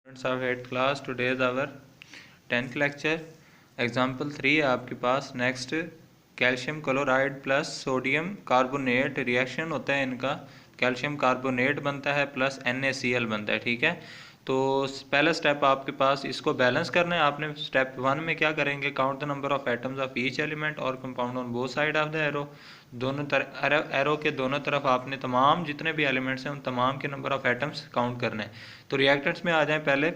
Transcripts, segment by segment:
Students of 8th class, today is our 10th lecture. Example 3 है आपके पास. Next calcium chloride plus sodium carbonate reaction होता है इनका. कैल्शियम कार्बोनेट बनता है प्लस NaCl बनता है. ठीक है, तो पहला स्टेप आपके पास इसको बैलेंस करना है. आपने स्टेप 1 में क्या करेंगे, count the number of atoms of each element और compound on both side of the arrow. दोनों तरफ एरो के दोनों तरफ आपने तमाम जितने भी एलिमेंट्स हैं उन तमाम के नंबर ऑफ एटम्स काउंट करने हैं. तो रिएक्टेंट्स में आ जाएं पहले.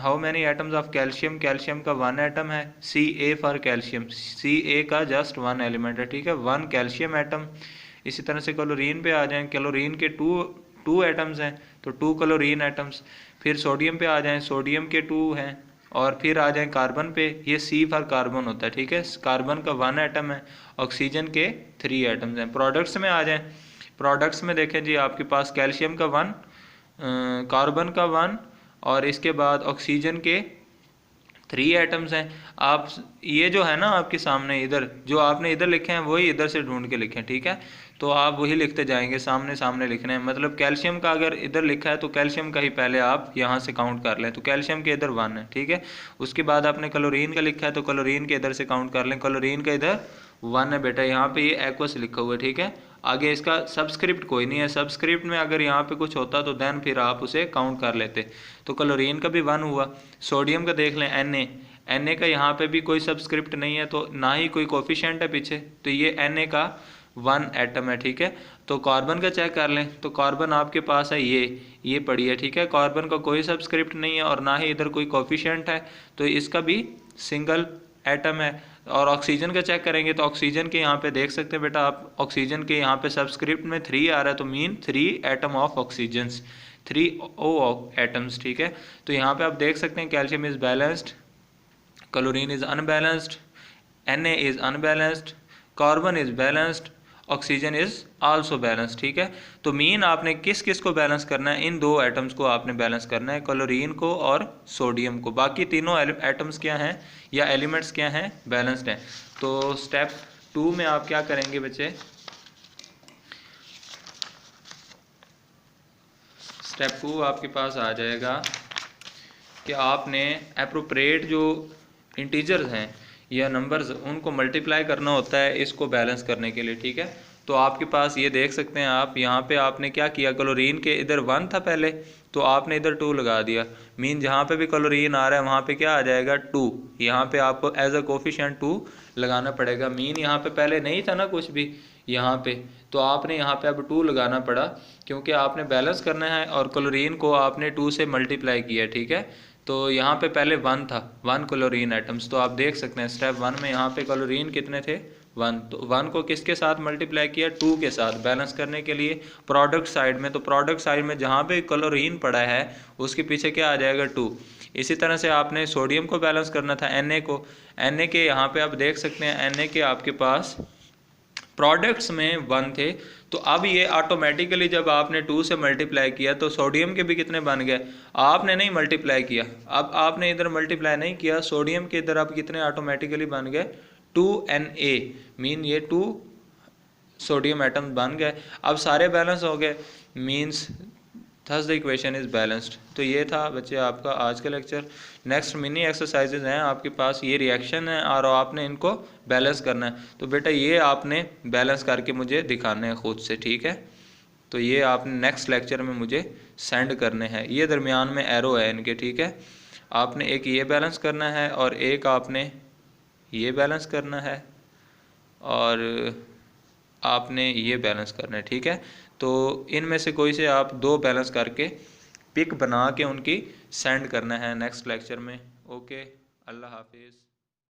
How many atoms of calcium, calcium का 1 एटम है. Ca फॉर कैल्शियम, Ca का जस्ट 1 एलिमेंट है. ठीक है, 1 कैल्शियम एटम. इसी तरह से क्लोरीन पे आ जाएं. क्लोरीन के टू एटम्स हैं तो 2 क्लोरीन एटम्स. फिर सोडियम पे आ जाएं, सोडियम के 2 हैं. और फिर आ जाएं कार्बन पे, ये C फॉर कार्बन होता है. ठीक है, कार्बन का 1 एटम है. ऑक्सीजन के 3 एटम्स हैं. प्रोडक्ट्स में आ जाएं. प्रोडक्ट्स में देखें जी, आपके पास कैल्शियम का 1, कार्बन का 1 और इसके बाद ऑक्सीजन के 3 एटम्स हैं. आप ये जो है ना आपके सामने, इधर जो आपने इधर लिखे हैं वही इधर से ढूंढ के लिखें. ठीक है, तो आप वही लिखते जाएंगे, सामने सामने लिखने हैं. मतलब कैल्शियम का अगर इधर लिखा है तो कैल्शियम का ही पहले आप यहाँ से काउंट कर लें. तो कैल्शियम के इधर 1 है. ठीक है, उसके बाद आपने क्लोरीन का लिखा है तो क्लोरीन के इधर से काउंट कर लें. क्लोरीन का इधर 1 है बेटा, यहाँ पे ये एक्वस लिखा हुआ है. ठीक है, आगे इसका सबस्क्रिप्ट कोई नहीं है. सबस्क्रिप्ट में अगर यहाँ पे कुछ होता तो देन फिर आप उसे काउंट कर लेते. तो क्लोरीन का भी 1 हुआ. सोडियम का देख लें Na का यहाँ पे भी कोई सबस्क्रिप्ट नहीं है तो ना ही कोई कोफिशिएंट है पीछे, तो ये Na का 1 एटम है. ठीक है, तो कार्बन का चेक कर लें. तो कार्बन आपके पास है ये पड़ी है. ठीक है, कार्बन का कोई सबस्क्रिप्ट नहीं है और ना ही इधर कोई कोफिशिएंट है, तो इसका भी सिंगल एटम है. और ऑक्सीजन का चेक करेंगे तो ऑक्सीजन के यहाँ पे देख सकते हैं बेटा आप, ऑक्सीजन के यहाँ पे सबस्क्रिप्ट में 3 आ रहा है तो mean 3 atom of oxygen, 3 O atoms. ठीक है, तो यहाँ पे आप देख सकते हैं calcium is balanced, chlorine is unbalanced, Na is unbalanced, carbon is balanced, oxygen is also balance. ठीक है, तो मीन आपने किस किस को बैलेंस करना है, इन 2 एटम्स को आपने बैलेंस करना है, क्लोरीन को और सोडियम को. बाकी तीनों एटम्स क्या हैं या एलिमेंट्स क्या हैं, बैलेंस्ड हैं. तो स्टेप 2 में आप क्या करेंगे बच्चे, स्टेप 2 आपके पास आ जाएगा कि आपने एप्रोप्रिएट जो इंटीजर्स हैं या नंबर्स उनको मल्टीप्लाई करना होता है इसको बैलेंस करने के लिए. ठीक है, तो आपके पास ये देख सकते हैं आप, यहाँ पे आपने क्या किया, क्लोरीन के इधर 1 था पहले तो आपने इधर 2 लगा दिया. मीन जहाँ पे भी क्लोरीन आ रहा है वहाँ पे क्या आ जाएगा, 2. यहाँ पे आपको एज अ कोफिशिएंट 2 लगाना पड़ेगा. मीन यहाँ पे पहले नहीं था ना कुछ भी यहाँ पे, तो आपने यहाँ पे अब 2 लगाना पड़ा क्योंकि आपने बैलेंस करना है और क्लोरीन को आपने 2 से मल्टीप्लाई किया. ठीक है, तो यहाँ पे पहले 1 था, 1 क्लोरीन एटम्स. तो आप देख सकते हैं स्टेप 1 में यहाँ पे क्लोरीन कितने थे, 1. तो 1 को किसके साथ मल्टीप्लाई किया, 2 के साथ, बैलेंस करने के लिए प्रोडक्ट साइड में. तो प्रोडक्ट साइड में जहाँ पे क्लोरीन पड़ा है उसके पीछे क्या आ जाएगा, 2. इसी तरह से आपने सोडियम को बैलेंस करना था, Na को. Na के यहाँ पे आप देख सकते हैं Na के आपके पास प्रोडक्ट्स में 1 थे, तो अब ये ऑटोमेटिकली जब आपने 2 से मल्टीप्लाई किया तो सोडियम के भी कितने बन गए, आपने नहीं मल्टीप्लाई किया. अब आपने इधर मल्टीप्लाई नहीं किया, सोडियम के इधर अब कितने ऑटोमेटिकली बन गए, 2Na. मीन ये 2 सोडियम एटम बन गए. अब सारे बैलेंस हो गए, means thus the equation is balanced. तो ये था बच्चे आपका आज का लेक्चर. नेक्स्ट मिनी एक्सरसाइजेज हैं आपके पास, ये रिएक्शन है और आपने इनको बैलेंस करना है. तो बेटा ये आपने बैलेंस करके मुझे दिखाने हैं खुद से. ठीक है, तो ये आपने नेक्स्ट लेक्चर में मुझे सेंड करने हैं. ये दरमियान में एरो है इनके. ठीक है, आपने एक ये बैलेंस करना है और एक आपने ये बैलेंस करना है और आपने ये बैलेंस करना है. ठीक है, तो इनमें से कोई से आप 2 बैलेंस करके पिक बना के उनकी सेंड करना है नेक्स्ट लेक्चर में. ओके, अल्लाह हाफिज़.